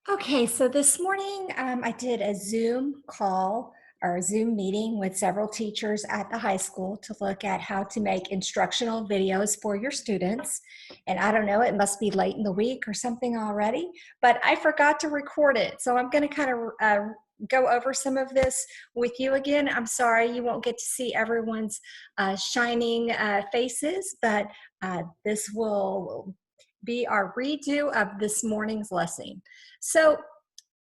Okay, so this morning I did a Zoom call or a Zoom meeting with several teachers at the high school to look at how to make instructional videos for your students. And I don't know, it must be late in the week or something already, but I forgot to record it. So I'm going to kind of go over some of this with you again. I'm sorry you won't get to see everyone's shining faces, but this will be our redo of this morning's lesson. So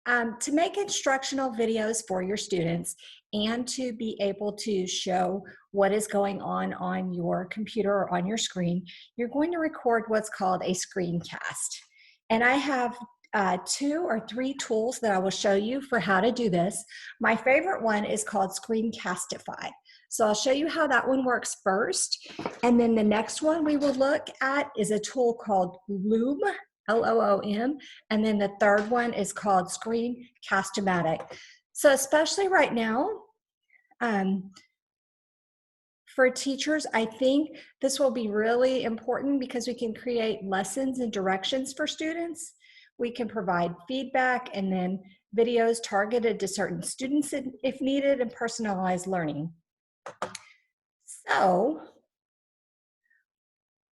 to make instructional videos for your students and to be able to show what is going on your computer or on your screen, you're going to record what's called a screencast. And I have 2 or 3 tools that I will show you for how to do this. My favorite one is called Screencastify. So I'll show you how that one works first. And then the next one we will look at is a tool called Loom, Loom. And then the third one is called Screencast-O-Matic. So especially right now, for teachers, I think this will be really important because we can create lessons and directions for students. We can provide feedback and then videos targeted to certain students if needed, and personalized learning. So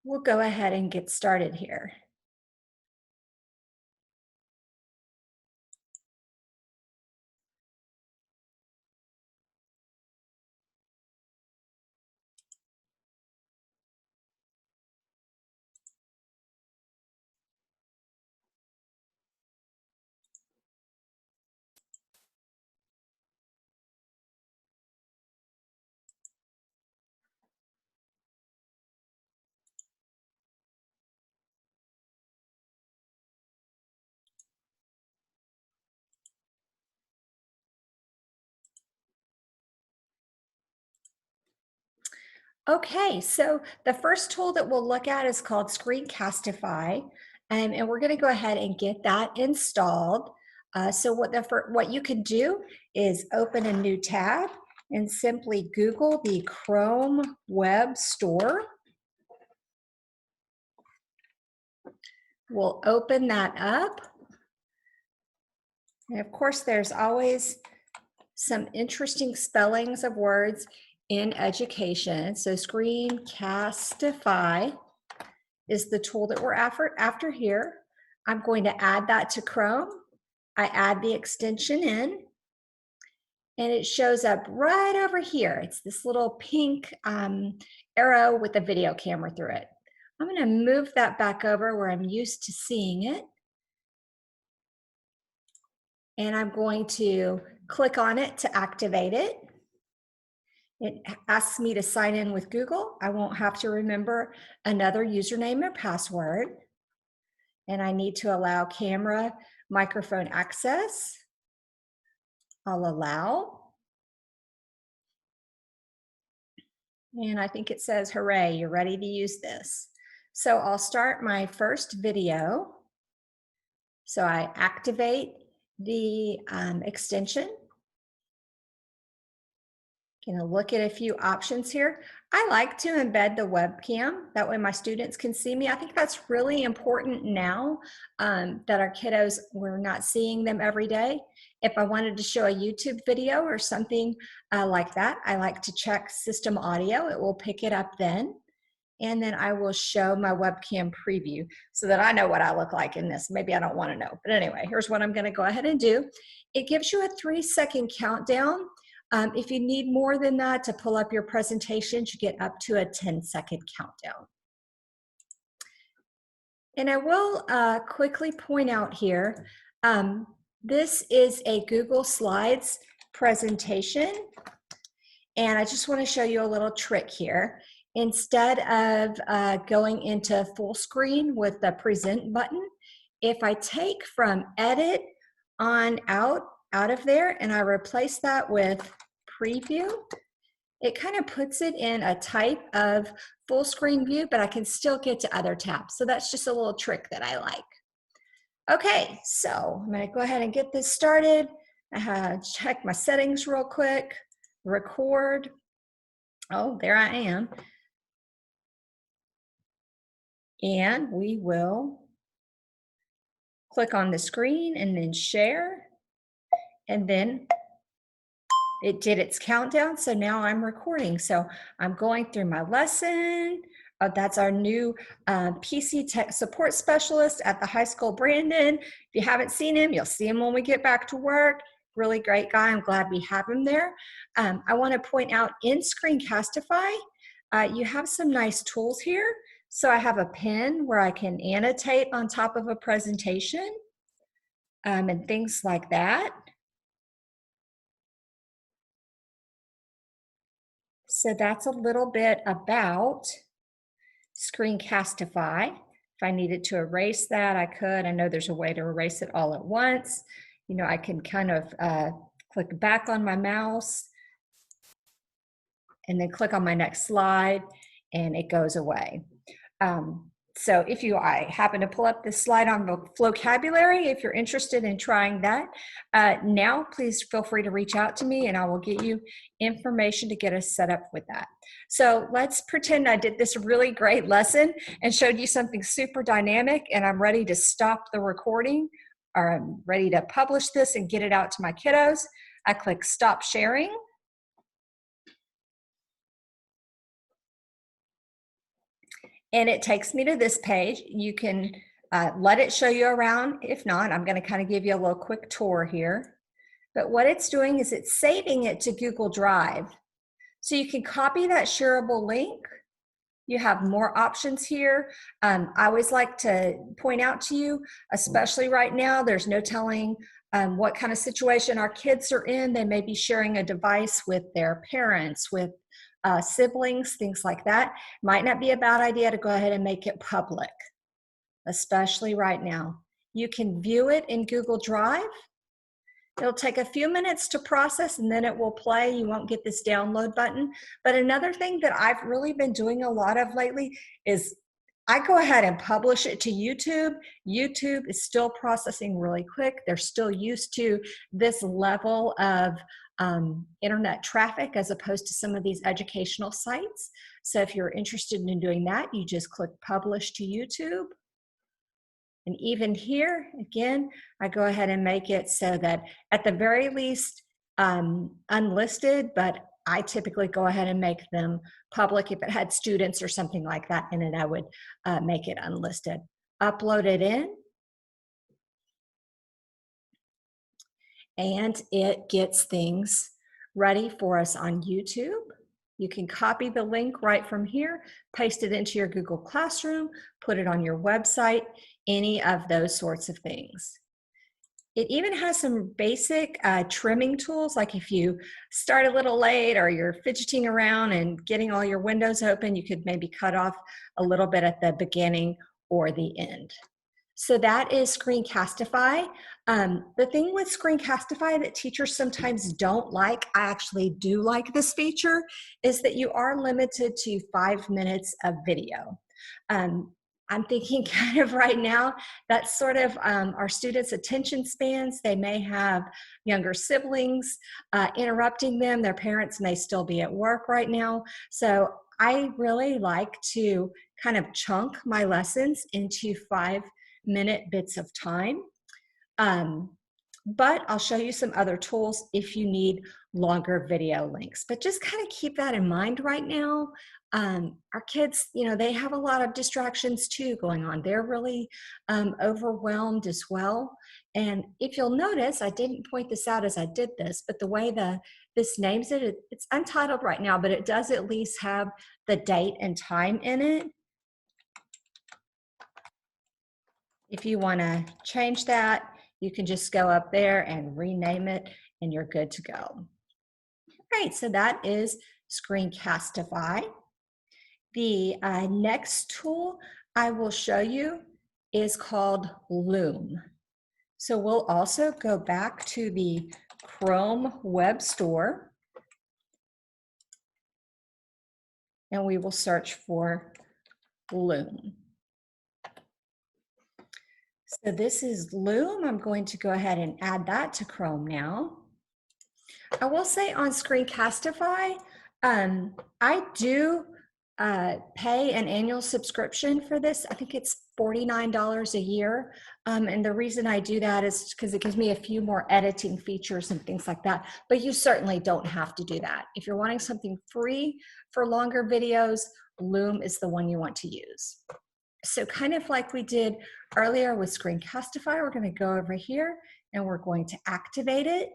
we'll go ahead and get started here. Okay, so the first tool that we'll look at is called Screencastify, and we're going to go ahead and get that installed. So what you can do is open a new tab and simply Google the Chrome Web Store. We'll open that up. And of course, there's always some interesting spellings of words in education. So Screencastify is the tool that we're after here. I'm going to add that to Chrome. I add the extension in, and it shows up right over here. It's this little pink arrow with a video camera through it. I'm going to move that back over where I'm used to seeing it. And I'm going to click on it to activate it. It asks me to sign in with Google. I won't have to remember another username or password. And I need to allow camera microphone access. I'll allow. And I think it says, hooray, you're ready to use this. So I'll start my first video. So I activate the extension. Going to look at a few options here. I like to embed the webcam. That way my students can see me. I think that's really important now that our kiddos, we're not seeing them every day. If I wanted to show a YouTube video or something like that, I like to check system audio. It will pick it up then. And then I will show my webcam preview so that I know what I look like in this. Maybe I don't want to know. But anyway, here's what I'm going to go ahead and do. It gives you a 3-second countdown. If you need more than that to pull up your presentations, you get up to a 10-second countdown. And I will quickly point out here, this is a Google Slides presentation. And I just want to show you a little trick here. Instead of going into full screen with the present button, if I take from edit on out of there and I replace that with preview, it kind of puts it in a type of full screen view, but I can still get to other tabs. So that's just a little trick that I like. Okay, so I'm going to go ahead and get this started. Check my settings real quick. Record. Oh, there I am. And we will click on the screen and then share, and then it did its countdown. So now I'm recording. So I'm going through my lesson. That's our new PC tech support specialist at the high school, Brandon. If you haven't seen him, you'll see him when we get back to work. Really great guy. I'm glad we have him there. I want to point out in Screencastify, you have some nice tools here. So I have a pen where I can annotate on top of a presentation and things like that. So that's a little bit about Screencastify. If I needed to erase that, I could. I know there's a way to erase it all at once. You know, I can kind of click back on my mouse and then click on my next slide and it goes away. So if I happen to pull up this slide on vocabulary, if you're interested in trying that, now please feel free to reach out to me and I will get you information to get us set up with that. So let's pretend I did this really great lesson and showed you something super dynamic and I'm ready to stop the recording, or I'm ready to publish this and get it out to my kiddos. I click stop sharing. And it takes me to this page. You can let it show you around. If not, I'm going to kind of give you a little quick tour here. But what it's doing is it's saving it to Google Drive. So you can copy that shareable link. You have more options here. I always like to point out to you, especially right now, there's no telling what kind of situation our kids are in. They may be sharing a device with their parents, with siblings, things like that. Might not be a bad idea to go ahead and make it public, especially right now. You can view it in Google Drive. It'll take a few minutes to process and then it will play. You won't get this download button. But another thing that I've really been doing a lot of lately is I go ahead and publish it to YouTube. YouTube is still processing really quick. They're still used to this level of internet traffic as opposed to some of these educational sites. So if you're interested in doing that, you just click publish to YouTube. And even here, again, I go ahead and make it so that at the very least unlisted, but I typically go ahead and make them public. If it had students or something like that in it, I would make it unlisted. Upload it in. And it gets things ready for us on YouTube. You can copy the link right from here, paste it into your Google Classroom, put it on your website, any of those sorts of things. It even has some basic trimming tools, like if you start a little late or you're fidgeting around and getting all your windows open, you could maybe cut off a little bit at the beginning or the end. So that is Screencastify. The thing with Screencastify that teachers sometimes don't like, I actually do like this feature, is that you are limited to 5 minutes of video. I'm thinking kind of right now, that's sort of our students' attention spans. They may have younger siblings interrupting them. Their parents may still be at work right now. So I really like to kind of chunk my lessons into 5-minute bits of time. But I'll show you some other tools if you need longer video links. But just kind of keep that in mind right now. Our kids, you know, they have a lot of distractions too going on. They're really overwhelmed as well. And if you'll notice, I didn't point this out as I did this, but the way this names it, it's untitled right now, but it does at least have the date and time in it. If you want to change that, you can just go up there and rename it and you're good to go. All right, so that is Screencastify. The next tool I will show you is called Loom. So we'll also go back to the Chrome Web Store and we will search for Loom. So this is Loom. I'm going to go ahead and add that to Chrome now. I will say on Screencastify, I do pay an annual subscription for this. I think it's $49 a year. And the reason I do that is because it gives me a few more editing features and things like that. But you certainly don't have to do that. If you're wanting something free for longer videos, Loom is the one you want to use. So kind of like we did earlier with Screencastify, we're going to go over here and we're going to activate it.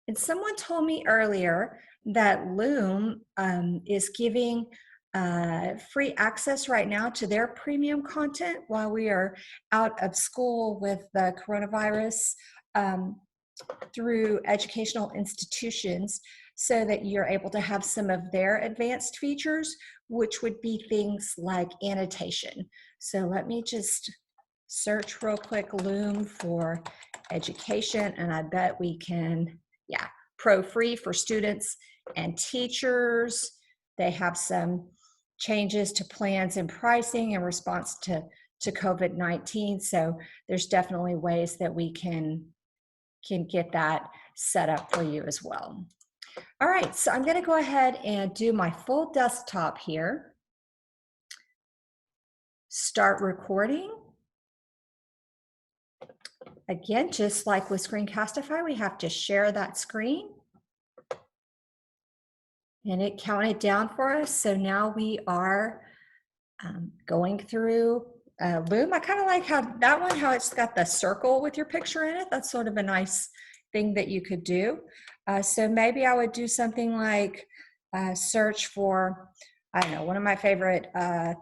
And someone told me earlier that Loom is giving free access right now to their premium content while we are out of school with the coronavirus through educational institutions, so that you're able to have some of their advanced features, which would be things like annotation. So let me just search real quick Loom for education, and I bet we can, yeah, pro free for students and teachers. They have some changes to plans and pricing in response to COVID-19. So there's definitely ways that we can get that set up for you as well. All right, so I'm going to go ahead and do my full desktop here. Start recording. Again, just like with Screencastify, we have to share that screen. And it counted down for us. So now we are going through Loom. I kind of like how that one, how it's got the circle with your picture in it. That's sort of a nice thing that you could do. So maybe I would do something like search for, I don't know, one of my favorite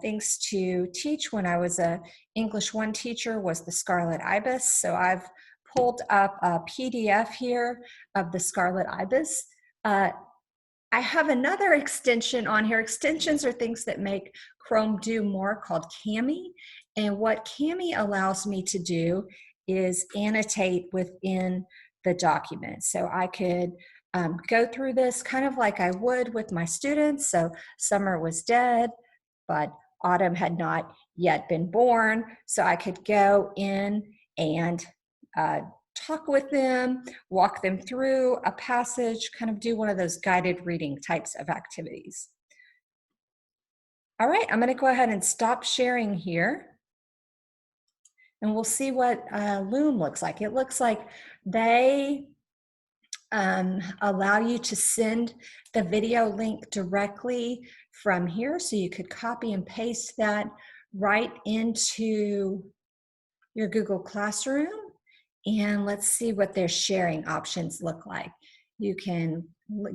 things to teach when I was a English 1 teacher was the Scarlet Ibis. So I've pulled up a PDF here of the Scarlet Ibis. I have another extension on here. Extensions are things that make Chrome do more, called Cami. And what Cami allows me to do is annotate within the document. So I could go through this kind of like I would with my students. So summer was dead, but autumn had not yet been born. So I could go in and talk with them, walk them through a passage, kind of do one of those guided reading types of activities. All right, I'm going to go ahead and stop sharing here. And we'll see what Loom looks like. It looks like they allow you to send the video link directly from here. So you could copy and paste that right into your Google Classroom. And let's see what their sharing options look like. You can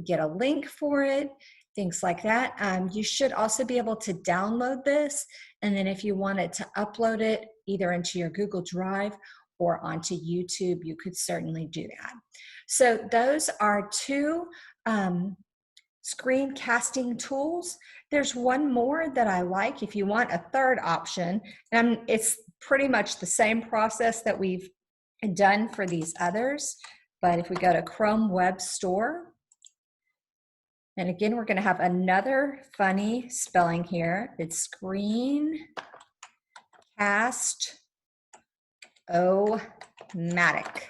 get a link for it, things like that. You should also be able to download this. And then if you wanted to upload it either into your Google Drive or onto YouTube, you could certainly do that. So those are two screencasting tools. There's one more that I like if you want a third option. And it's pretty much the same process that we've done for these others. But if we go to Chrome Web Store, and again, we're going to have another funny spelling here. It's Screencast-O-matic.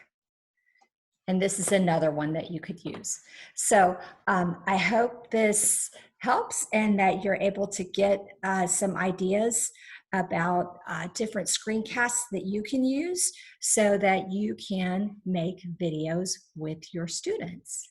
And this is another one that you could use. So I hope this helps and that you're able to get some ideas about different screencasts that you can use so that you can make videos with your students.